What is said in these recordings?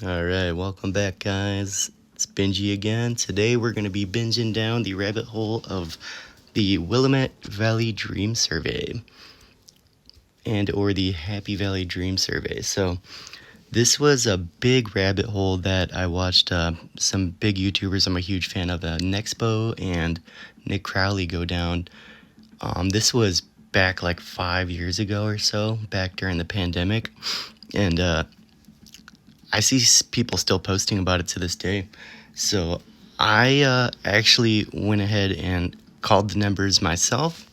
Alright, welcome back, guys. It's Benji again. Today we're going to be binging down the rabbit hole of the Willamette Valley Dream Survey or the Happy Valley Dream Survey. So this was a big rabbit hole that I watched some big YouTubers I'm a huge fan of, Nexpo and Nick Crowley, go down. This was back like 5 years ago or so, back during the pandemic, and I see people still posting about it to this day. So I actually went ahead and called the numbers myself,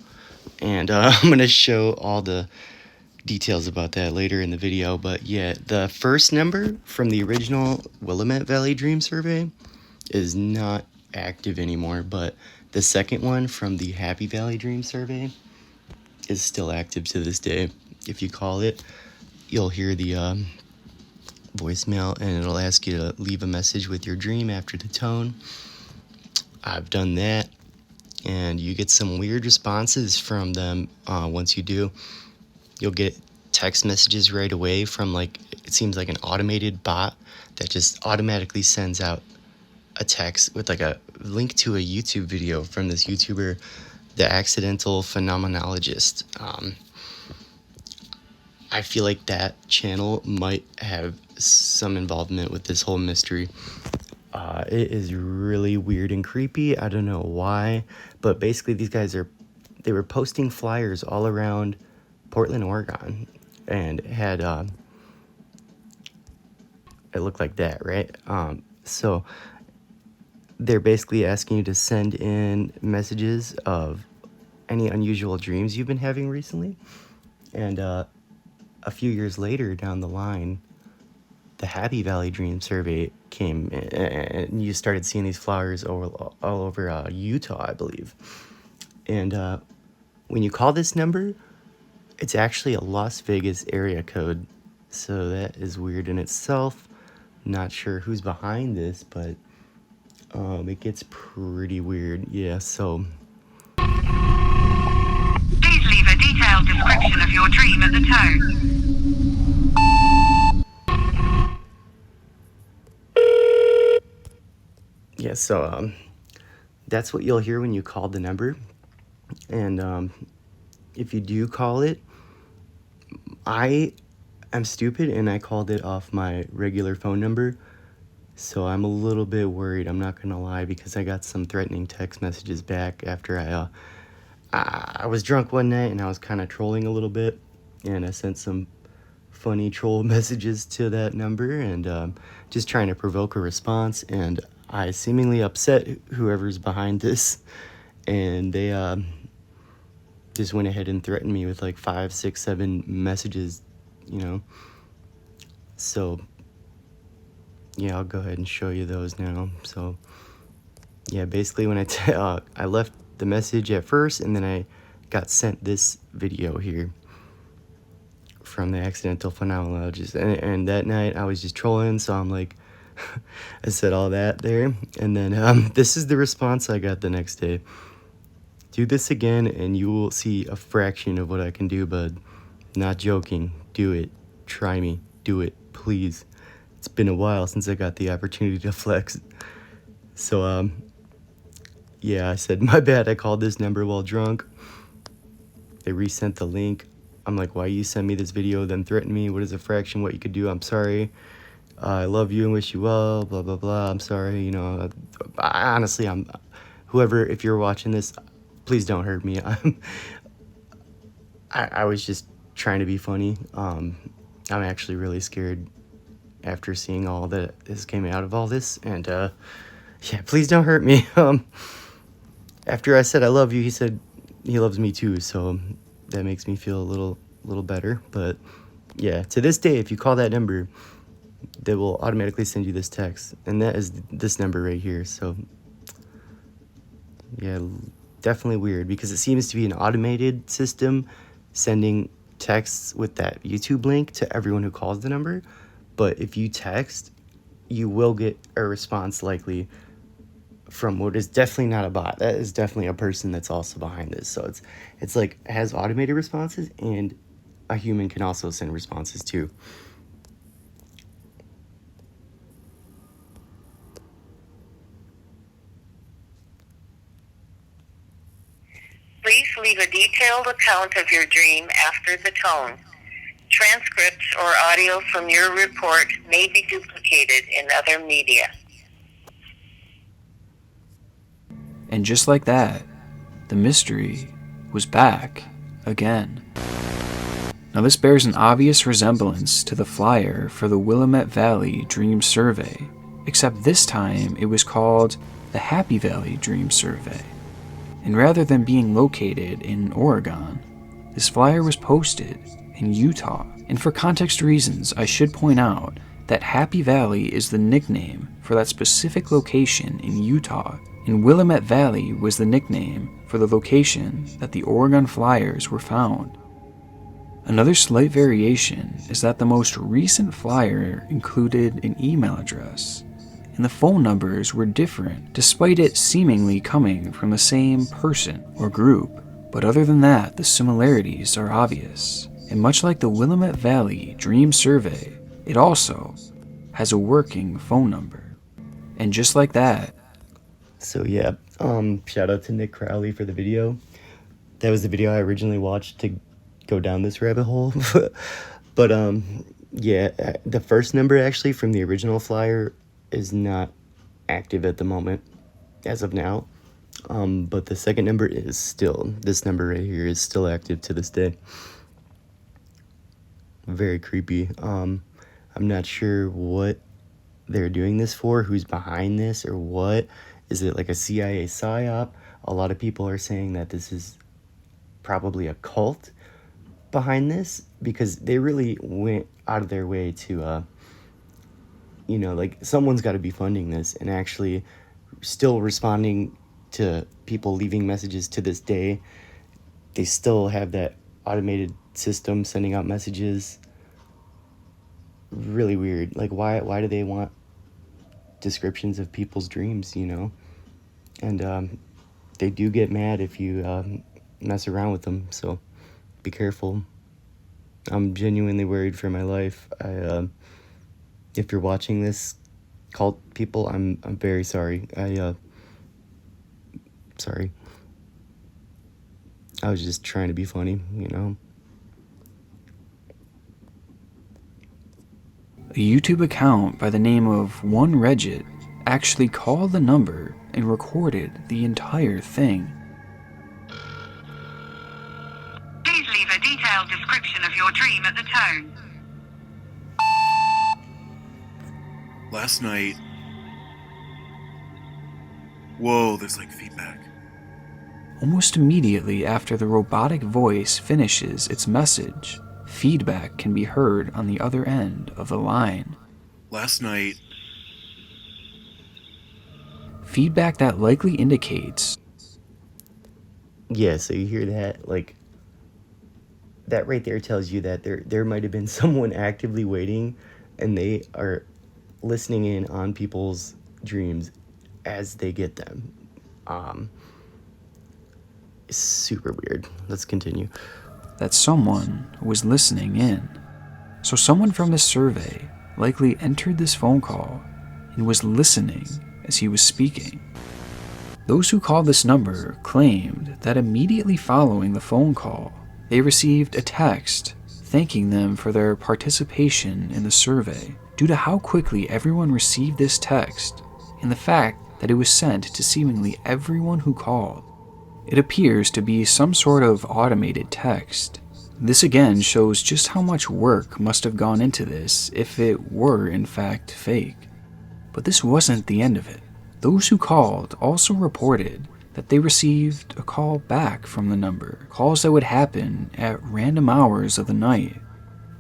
and I'm going to show all the details about that later in the video. But yeah, the first number from the original Willamette Valley Dream Survey is not active anymore, but the second one from the Happy Valley Dream Survey is still active to this day. If you call it, you'll hear the voicemail, and it'll ask you to leave a message with your dream after the tone. I've done that, and you get some weird responses from them. Once you do, you'll get text messages right away from, like, it seems like an automated bot that just automatically sends out a text with like a link to a YouTube video from this YouTuber, the Accidental Phenomenologist. I feel like that channel might have some involvement with this whole mystery. It is really weird and creepy. I don't know why, but basically these guys they were posting flyers all around Portland, Oregon, and had it looked like that, right? So they're basically asking you to send in messages of any unusual dreams you've been having recently, and a few years later down the line, the Happy Valley Dream Survey came, and you started seeing these flowers all over Utah, I believe. And when you call this number, it's actually a Las Vegas area code. So that is weird in itself. Not sure who's behind this, but it gets pretty weird. Yeah, so please leave a detailed description of your dream at the tone. yeah, so that's what you'll hear when you call the number. And if you do call it, I am stupid and I called it off my regular phone number. So I'm a little bit worried, I'm not gonna lie, because I got some threatening text messages back after I was drunk one night and I was kind of trolling a little bit, and I sent some funny troll messages to that number, and just trying to provoke a response, and I seemingly upset whoever's behind this, and they just went ahead and threatened me with like 5, 6, 7 messages, you know. So yeah, I'll go ahead and show you those now. So yeah, basically when I left the message at first, and then I got sent this video here from the Accidental Phenomenologist, and that night I was just trolling, so I'm like, I said all that there, and then this is the response I got the next day. Do this again and you will see a fraction of what I can do, bud. Not joking. Do it. Try me. Do it, please. It's been a while since I got the opportunity to flex. So yeah, I said, my bad, I called this number while drunk. They resent the link. I'm like, why you send me this video, then threaten me? What is a fraction what you could do? I'm sorry. I love you and wish you well, blah, blah, blah. I'm sorry, you know. Honestly, whoever, if you're watching this, please don't hurt me. I was just trying to be funny. I'm actually really scared after seeing all that is came out of all this, and yeah, please don't hurt me. After I said I love you, he said he loves me too, so that makes me feel a little better. But yeah, to this day, if you call that number, they will automatically send you this text, and that is this number right here. So yeah, definitely weird, because it seems to be an automated system sending texts with that YouTube link to everyone who calls the number. But if you text, you will get a response likely from what is definitely not a bot. That is definitely a person that's also behind this. So it's like, it has automated responses, and a human can also send responses too. leave a detailed account of your dream after the tone. Transcripts or audio from your report may be duplicated in other media. And just like that, the mystery was back again. Now this bears an obvious resemblance to the flyer for the Willamette Valley Dream Survey, except this time it was called the Happy Valley Dream Survey. And rather than being located in Oregon, this flyer was posted in Utah. And for context reasons, I should point out that Happy Valley is the nickname for that specific location in Utah, and Willamette Valley was the nickname for the location that the Oregon flyers were found. Another slight variation is that the most recent flyer included an email address, and the phone numbers were different despite it seemingly coming from the same person or group. But other than that, the similarities are obvious. And much like the Willamette Valley Dream Survey, it also has a working phone number. And just like that. So yeah, shout out to Nick Crowley for the video. That was the video I originally watched to go down this rabbit hole. But yeah, the first number actually from the original flyer is not active at the moment as of now. But the second number is still, this number right here is still active to this day. Very creepy. I'm not sure what they're doing this for, who's behind this or what. Is it like a CIA psyop? A lot of people are saying that this is probably a cult behind this, because they really went out of their way to, you know, like someone's got to be funding this and actually still responding to people leaving messages to this day. They still have that automated system sending out messages. Really weird. Like why do they want descriptions of people's dreams, you know? And they do get mad if you mess around with them, so be careful. I'm genuinely worried for my life. If you're watching this, cult people, I'm very sorry. Sorry. I was just trying to be funny, you know? A YouTube account by the name of One Regit actually called the number and recorded the entire thing. Please leave a detailed description of your dream at the tone. Last night... Whoa, there's like feedback. Almost immediately after the robotic voice finishes its message, feedback can be heard on the other end of the line. Last night... Feedback that likely indicates... Yeah, so you hear that, like, that right there tells you that there might have been someone actively waiting, and they are listening in on people's dreams as they get them. It's super weird. Let's continue. That someone was listening in. So someone from this survey likely entered this phone call and was listening as he was speaking. Those who called this number claimed that immediately following the phone call, they received a text thanking them for their participation in the survey due to how quickly everyone received this text and the fact that it was sent to seemingly everyone who called. It appears to be some sort of automated text. This again shows just how much work must have gone into this if it were in fact fake. But this wasn't the end of it. Those who called also reported that they received a call back from the number, calls that would happen at random hours of the night.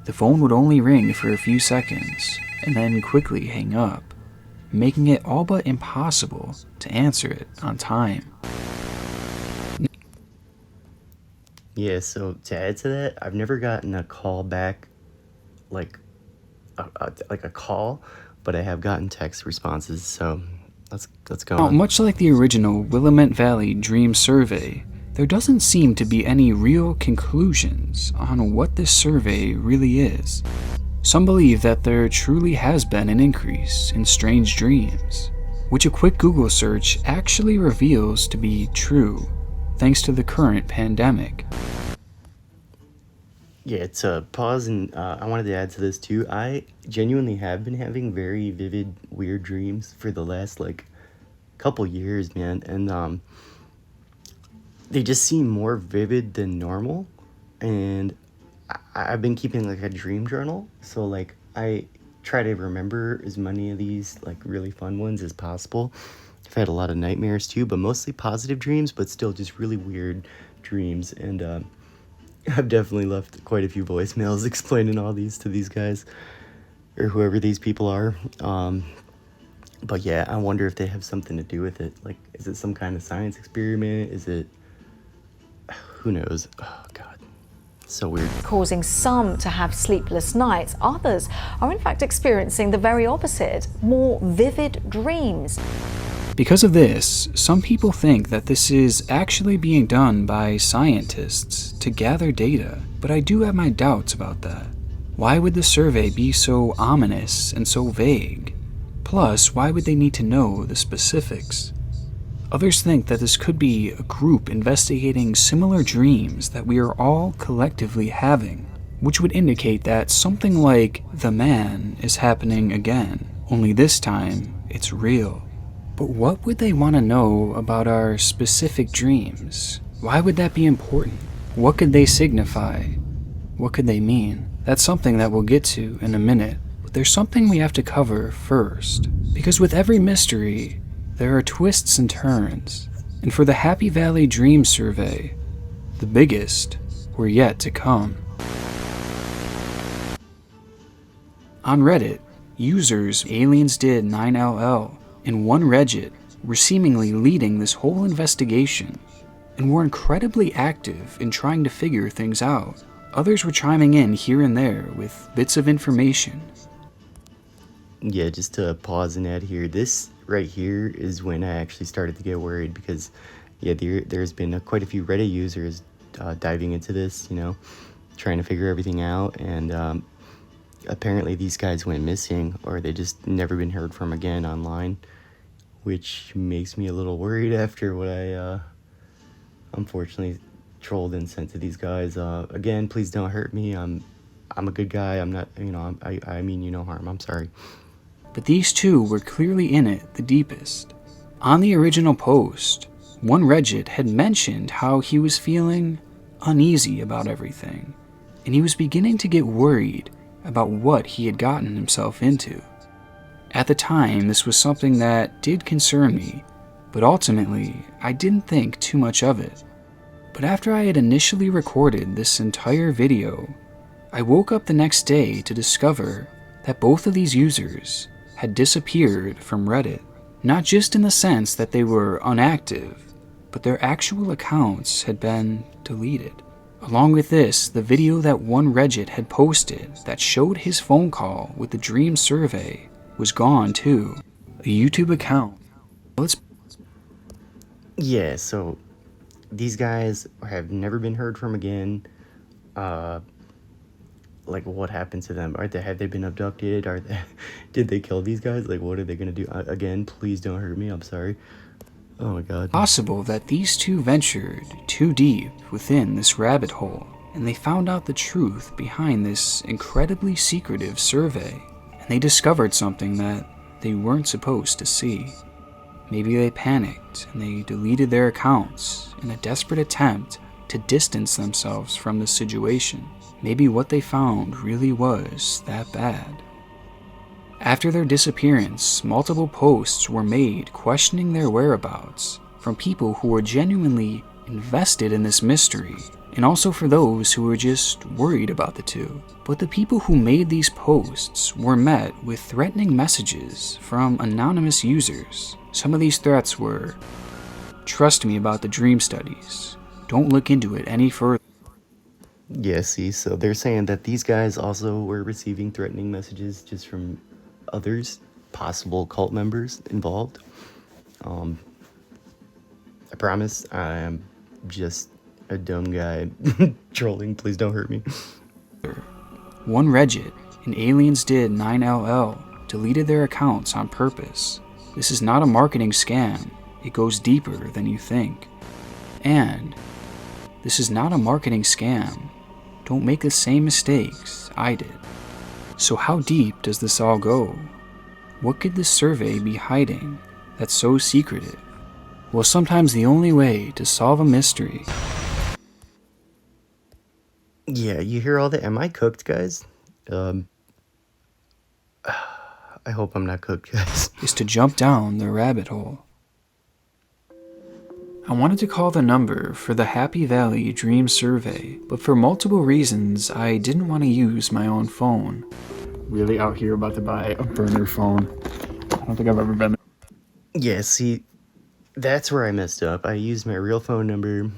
The phone would only ring for a few seconds and then quickly hang up, making it all but impossible to answer it on time. Yeah, so to add to that, I've never gotten a call back, like a call, but I have gotten text responses, so let's go on. Much like the original Willamette Valley Dream Survey, there doesn't seem to be any real conclusions on what this survey really is. Some believe that there truly has been an increase in strange dreams, which a quick Google search actually reveals to be true. thanks to the current pandemic. Yeah, to pause, and I wanted to add to this too. I genuinely have been having very vivid, weird dreams for the last like couple years, man, and they just seem more vivid than normal. And I've been keeping like a dream journal, so like I try to remember as many of these like really fun ones as possible. I've had a lot of nightmares too, but mostly positive dreams, but still just really weird dreams. And I've definitely left quite a few voicemails explaining all these to these guys or whoever these people are. But yeah, I wonder if they have something to do with it. Like, is it some kind of science experiment? Is it, who knows? Oh God, so weird. Causing some to have sleepless nights, others are in fact experiencing the very opposite, more vivid dreams. Because of this, some people think that this is actually being done by scientists to gather data, but I do have my doubts about that. Why would the survey be so ominous and so vague? Plus, why would they need to know the specifics? Others think that this could be a group investigating similar dreams that we are all collectively having, which would indicate that something like the man is happening again, only this time it's real. But what would they want to know about our specific dreams? Why would that be important? What could they signify? What could they mean? That's something that we'll get to in a minute, but there's something we have to cover first. Because with every mystery, there are twists and turns. And for the Happy Valley Dream Survey, the biggest were yet to come. On Reddit, users AliensDid9LL and one Reddit were seemingly leading this whole investigation and were incredibly active in trying to figure things out. Others were chiming in here and there with bits of information. Yeah, just to pause and add here, this right here is when I actually started to get worried because, yeah, there's been quite a few Reddit users diving into this, you know, trying to figure everything out, and apparently these guys went missing or they just never been heard from again online, which makes me a little worried after what I unfortunately trolled and sent to these guys. Again, please don't hurt me. I'm a good guy. I'm not, you know, I mean you no harm. I'm sorry. But these two were clearly in it the deepest. On the original post, one Reddit had mentioned how he was feeling uneasy about everything, and he was beginning to get worried about what he had gotten himself into. At the time, this was something that did concern me, but ultimately, I didn't think too much of it. But after I had initially recorded this entire video, I woke up the next day to discover that both of these users had disappeared from Reddit. Not just in the sense that they were unactive, but their actual accounts had been deleted. Along with this, the video that one Reddit had posted that showed his phone call with the dream survey was gone too. A YouTube account. Yeah, so these guys have never been heard from again. Like, what happened to them? Have they been abducted? Did they kill these guys? Like, what are they gonna do? Again, please don't hurt me. I'm sorry. Oh my God. Possible that these two ventured too deep within this rabbit hole, and they found out the truth behind this incredibly secretive survey, and they discovered something that they weren't supposed to see. Maybe they panicked and they deleted their accounts in a desperate attempt to distance themselves from the situation. Maybe what they found really was that bad. After their disappearance, multiple posts were made questioning their whereabouts from people who were genuinely invested in this mystery, and also for those who were just worried about the two. But the people who made these posts were met with threatening messages from anonymous users. Some of these threats were, "Trust me about the dream studies. Don't look into it any further." Yeah, see, so they're saying that these guys also were receiving threatening messages just from others, possible cult members involved. I promise I am just a dumb guy trolling. Please don't hurt me. One Reddit and AliensDid9LL deleted their accounts on purpose. This is not a marketing scam. It goes deeper than you think. And this is not a marketing scam. Don't make the same mistakes I did. So how deep does this all go? What could this survey be hiding that's so secretive? Well, sometimes the only way to solve a mystery... Yeah, you hear all that? Am I cooked, guys? I hope I'm not cooked, guys. is to jump down the rabbit hole. I wanted to call the number for the Happy Valley Dream Survey, but for multiple reasons, I didn't want to use my own phone. Really out here about to buy a burner phone. I don't think I've ever been... Yeah, see, that's where I messed up. I used my real phone number.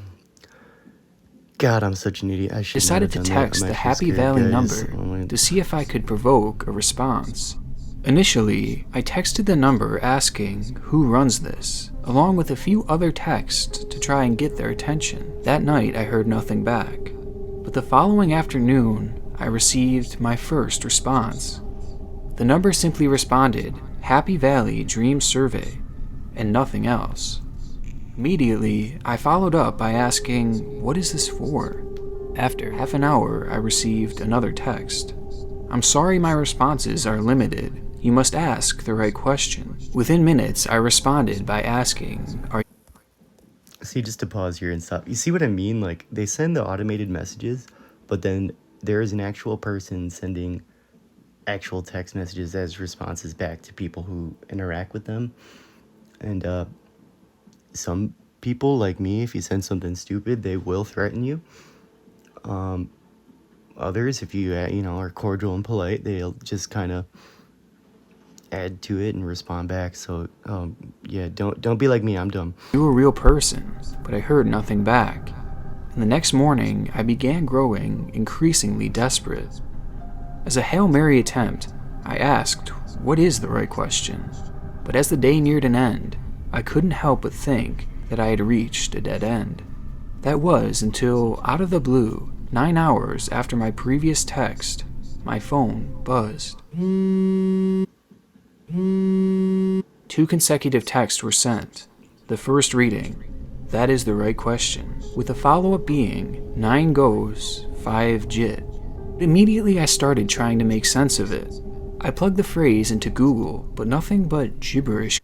God, I'm such an idiot. I should Decided to text the Happy Valley number to see if I could provoke a response. Initially, I texted the number asking who runs this, along with a few other texts to try and get their attention. That night, I heard nothing back. But the following afternoon, I received my first response. The number simply responded, Happy Valley Dream Survey, and nothing else. Immediately, I followed up by asking, what is this for? After half an hour, I received another text. I'm sorry my responses are limited. You must ask the right question. Within minutes, I responded by asking, are See, just to pause here and stop. You see what I mean? Like, they send the automated messages, but then there is an actual person sending actual text messages as responses back to people who interact with them. And some people, like me, if you send something stupid, they will threaten you. Others, if you are cordial and polite, they'll just kind of add to it and respond back. So yeah, don't be like me. I'm dumb. you a real person? But I heard nothing back. And the next morning, I began growing increasingly desperate. As a Hail Mary attempt, I asked, what is the right question? But as the day neared an end, I couldn't help but think that I had reached a dead end. That was until, out of the blue, 9 hours after my previous text, my phone buzzed. 2 consecutive texts were sent. The first reading, that is the right question, with the follow-up being, 9 goes, 5 jit. Immediately I started trying to make sense of it. I plugged the phrase into Google, but nothing but gibberish.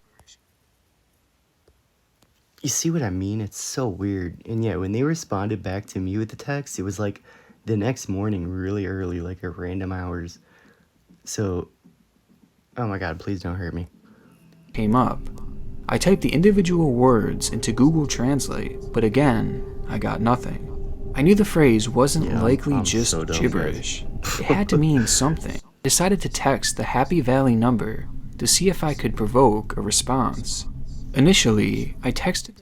You see what I mean? It's so weird. And yeah, when they responded back to me with the text, it was like the next morning, really early, like at random hours. So, oh my God, please don't hurt me. Came up. I typed the individual words into Google Translate, but again, I got nothing. I knew the phrase wasn't Yeah, likely I'm just so dumb, gibberish. It had to mean something. I decided to text the Happy Valley number to see if I could provoke a response. Initially, I texted...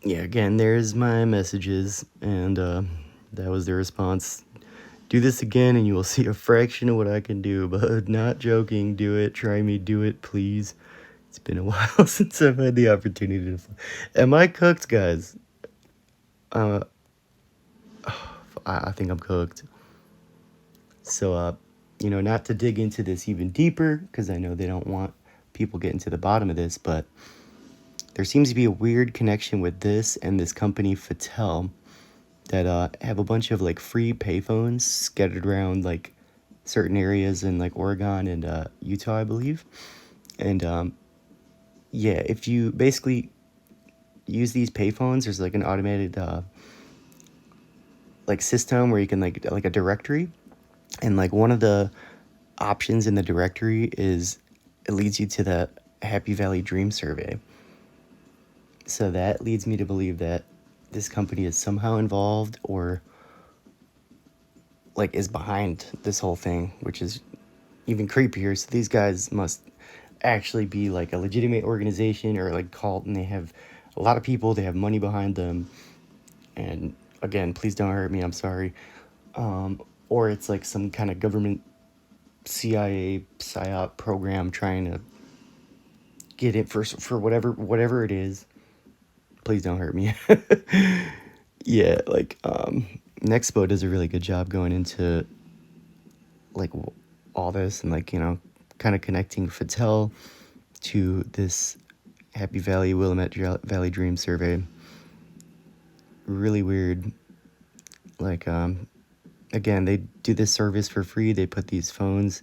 Yeah, again, there's my messages, and that was the response. Do this again and you will see a fraction of what I can do, but not joking. Do it. Try me. Do it, please. It's been a while since I've had the opportunity to... Am I cooked, guys? I think I'm cooked. So, not to dig into this even deeper, because I know they don't want people getting to the bottom of this, but there seems to be a weird connection with this and this company, Futel, that have a bunch of, like, free payphones scattered around, like, certain areas in, like, Oregon and Utah, I believe. And, yeah, if you basically use these payphones, there's, like, an automated, like, system where you can, like a directory. And, like, one of the options in the directory is it leads you to the Happy Valley Dream Survey. So that leads me to believe that this company is somehow involved or, like, is behind this whole thing, which is even creepier. So these guys must actually be, like, a legitimate organization or, like, cult, and they have a lot of people, they have money behind them. And, again, please don't hurt me, I'm sorry. Or it's, like, some kind of government CIA PSYOP program trying to get it for whatever it is. Please don't hurt me. Yeah, like, Nexpo does a really good job going into, like, all this and, like, kind of connecting Futel to this Happy Valley Willamette Valley Dream survey. Really weird. Like, again, they do this service for free. They put these phones,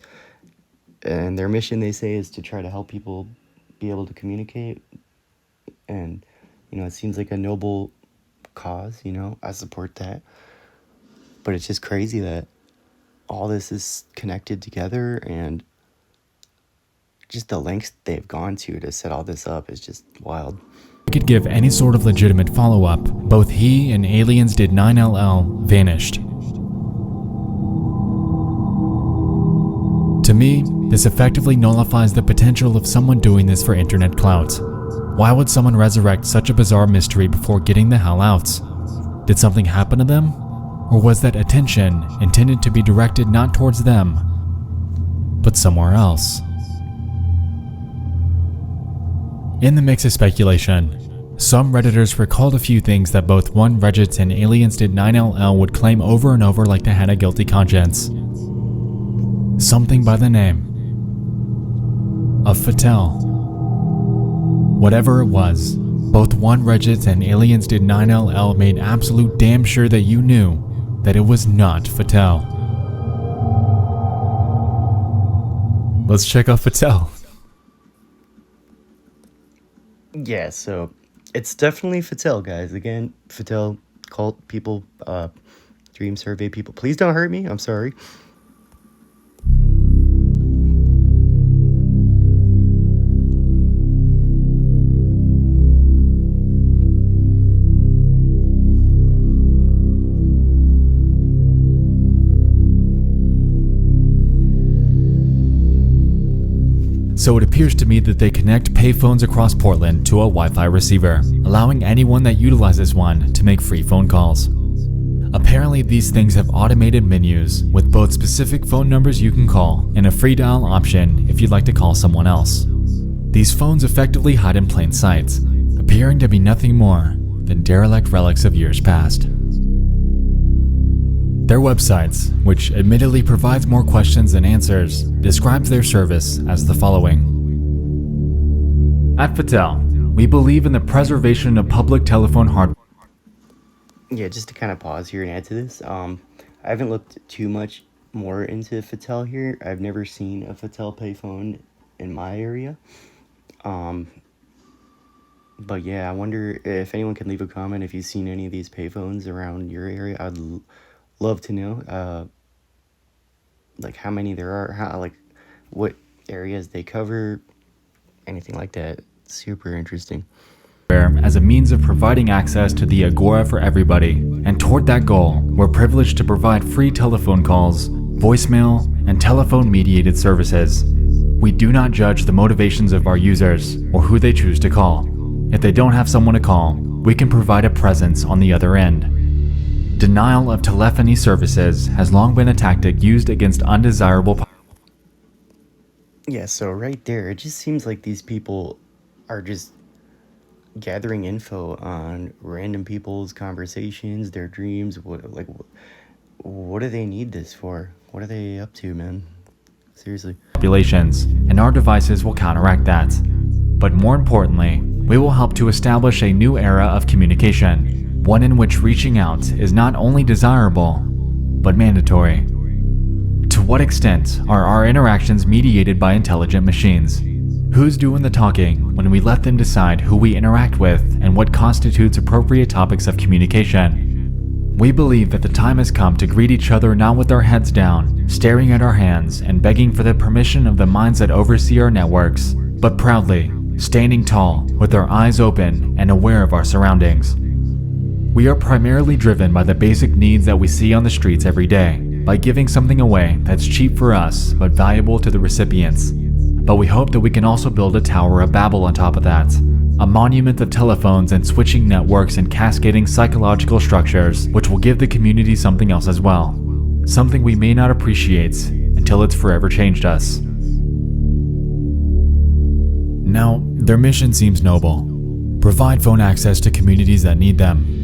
and their mission, they say, is to try to help people be able to communicate. And, it seems like a noble cause, I support that. But it's just crazy that all this is connected together, and just the lengths they've gone to set all this up is just wild. Could give any sort of legitimate follow-up, both he and Aliens Did 9LL vanished. To me, this effectively nullifies the potential of someone doing this for internet clout. Why would someone resurrect such a bizarre mystery before getting the hell out? Did something happen to them? Or was that attention intended to be directed not towards them, but somewhere else? In the mix of speculation, some Redditors recalled a few things that both One Reddit and Aliens Did 9LL would claim over and over like they had a guilty conscience. Something by the name of Futel. Whatever it was, both One Reddit and Aliens Did 9LL made absolute damn sure that you knew that it was not Futel. Let's check out Futel. Yeah, so it's definitely Futel, guys. Again, Futel, cult people, dream survey people. Please don't hurt me. I'm sorry. So it appears to me that they connect payphones across Portland to a Wi-Fi receiver, allowing anyone that utilizes one to make free phone calls. Apparently these things have automated menus with both specific phone numbers you can call and a free dial option if you'd like to call someone else. These phones effectively hide in plain sight, appearing to be nothing more than derelict relics of years past. Their websites, which admittedly provides more questions than answers, describes their service as the following. At Futel, we believe in the preservation of public telephone hardware. Yeah, just to kind of pause here and add to this, I haven't looked too much more into Futel here. I've never seen a Futel payphone in my area. But yeah, I wonder if anyone can leave a comment if you've seen any of these payphones around your area. I'd love to know, like how many there are, like what areas they cover, anything like that. Super interesting. As a means of providing access to the Agora for everybody, and toward that goal, we're privileged to provide free telephone calls, voicemail, and telephone-mediated services. We do not judge the motivations of our users or who they choose to call. If they don't have someone to call, we can provide a presence on the other end. Denial of telephony services has long been a tactic used against undesirable. Yeah, so right there, it just seems like these people are just gathering info on random people's conversations, their dreams. What do they need this for? What are they up to, man? Seriously. Populations, and our devices will counteract that. But more importantly, we will help to establish a new era of communication. One in which reaching out is not only desirable, but mandatory. To what extent are our interactions mediated by intelligent machines? Who's doing the talking when we let them decide who we interact with and what constitutes appropriate topics of communication? We believe that the time has come to greet each other not with our heads down, staring at our hands and begging for the permission of the minds that oversee our networks, but proudly, standing tall with our eyes open and aware of our surroundings. We are primarily driven by the basic needs that we see on the streets every day, by giving something away that's cheap for us but valuable to the recipients. But we hope that we can also build a Tower of Babel on top of that, a monument of telephones and switching networks and cascading psychological structures which will give the community something else as well, something we may not appreciate until it's forever changed us. Now, their mission seems noble. Provide phone access to communities that need them.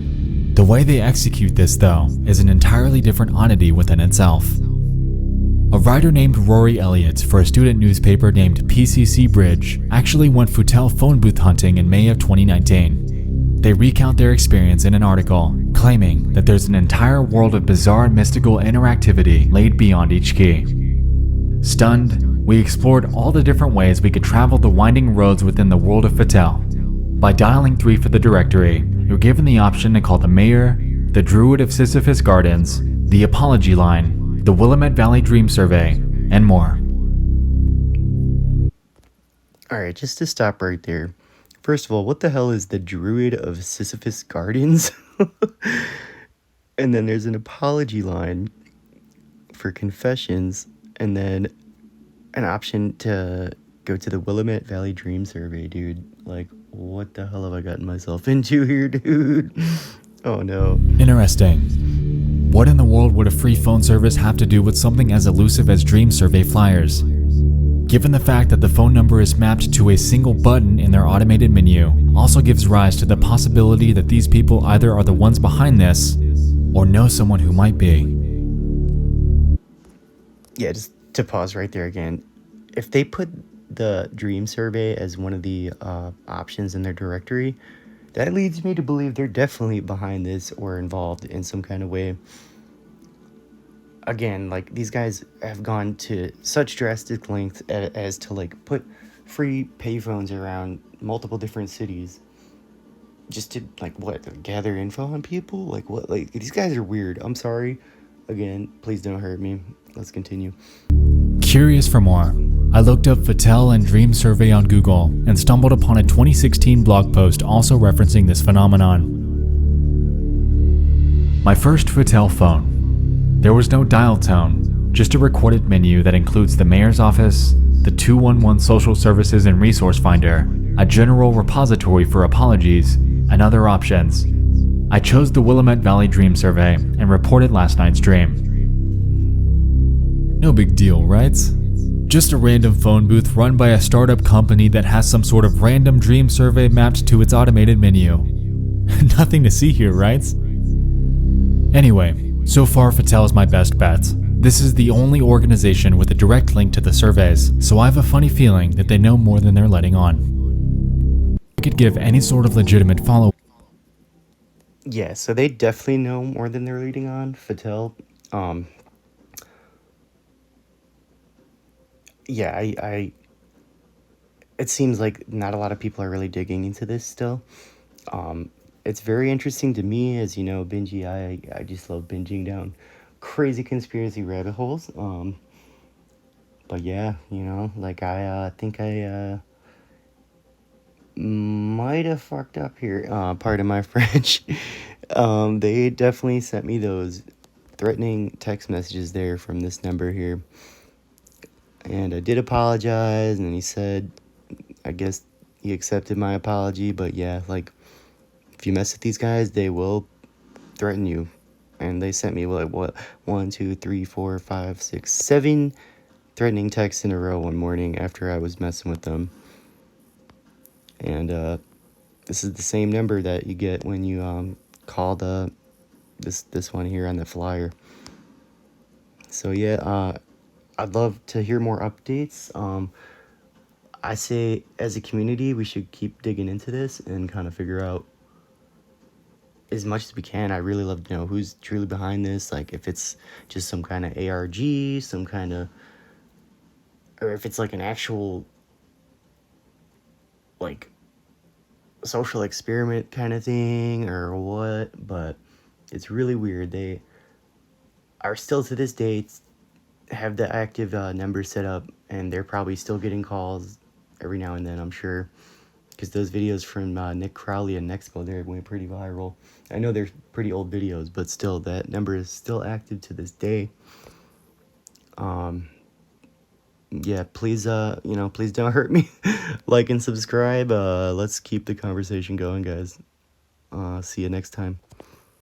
The way they execute this, though, is an entirely different oddity within itself. A writer named Rory Elliott for a student newspaper named PCC Bridge actually went Futel phone booth hunting in May of 2019. They recount their experience in an article, claiming that there's an entire world of bizarre and mystical interactivity laid beyond each key. Stunned, we explored all the different ways we could travel the winding roads within the world of Futel. By dialing 3 for the directory, you're given the option to call the mayor, the Druid of Sisyphus Gardens, the Apology Line, the Willamette Valley Dream Survey, and more. Alright, just to stop right there. First of all, what the hell is the Druid of Sisyphus Gardens? And then there's an apology line for confessions, and then an option to go to the Willamette Valley Dream Survey, dude. Like, what the hell have I gotten myself into here, dude? Oh no. Interesting. What in the world would a free phone service have to do with something as elusive as Dream Survey flyers? Given the fact that the phone number is mapped to a single button in their automated menu, also gives rise to the possibility that these people either are the ones behind this, or know someone who might be. Yeah, just to pause right there again. If they put the Dream Survey as one of the options in their directory, that leads me to believe they're definitely behind this or involved in some kind of way. Again, like, these guys have gone to such drastic lengths as to, like, put free payphones around multiple different cities just to, like, what, gather info on people? Like, what? Like, these guys are weird. I'm sorry. Again, please don't hurt me. Let's continue. Curious for more, I looked up Futel and Dream Survey on Google and stumbled upon a 2016 blog post also referencing this phenomenon. My first Futel phone. There was no dial tone, just a recorded menu that includes the mayor's office, the 211 social services and resource finder, a general repository for apologies, and other options. I chose the Willamette Valley Dream Survey and reported last night's dream. No big deal, right? Just a random phone booth run by a startup company that has some sort of random dream survey mapped to its automated menu. Nothing to see here, right? Anyway, so far Futel is my best bet. This is the only organization with a direct link to the surveys, so I have a funny feeling that they know more than they're letting on. I could give any sort of legitimate follow. Yeah, so they definitely know more than they're leading on. Futel, yeah, it seems like not a lot of people are really digging into this still. It's very interesting to me, as you know, Bingey, I just love binging down crazy conspiracy rabbit holes. But yeah, you know, like, I think I might have fucked up here. Pardon my French. They definitely sent me those threatening text messages there from this number here. And I did apologize, and he said, I guess he accepted my apology, but yeah, like, if you mess with these guys, they will threaten you. And they sent me, like, what, 1, 2, 3, 4, 5, 6, 7 threatening texts in a row one morning after I was messing with them. And this is the same number that you get when you call this one here on the flyer. So yeah, I'd love to hear more updates. I say, as a community, we should keep digging into this and kind of figure out as much as we can. I really love to know who's truly behind this, like, if it's just some kind of ARG, some kind of, or if it's like an actual, like, social experiment kind of thing or what. But it's really weird. They are still to this day have the active number set up, and they're probably still getting calls every now and then, I'm sure, because those videos from Nick Crowley and Nexpo, they went pretty viral. I know they're pretty old videos, but still, that number is still active to this day. Yeah, please, please don't hurt me. Like and subscribe. Let's keep the conversation going, guys. See you next time.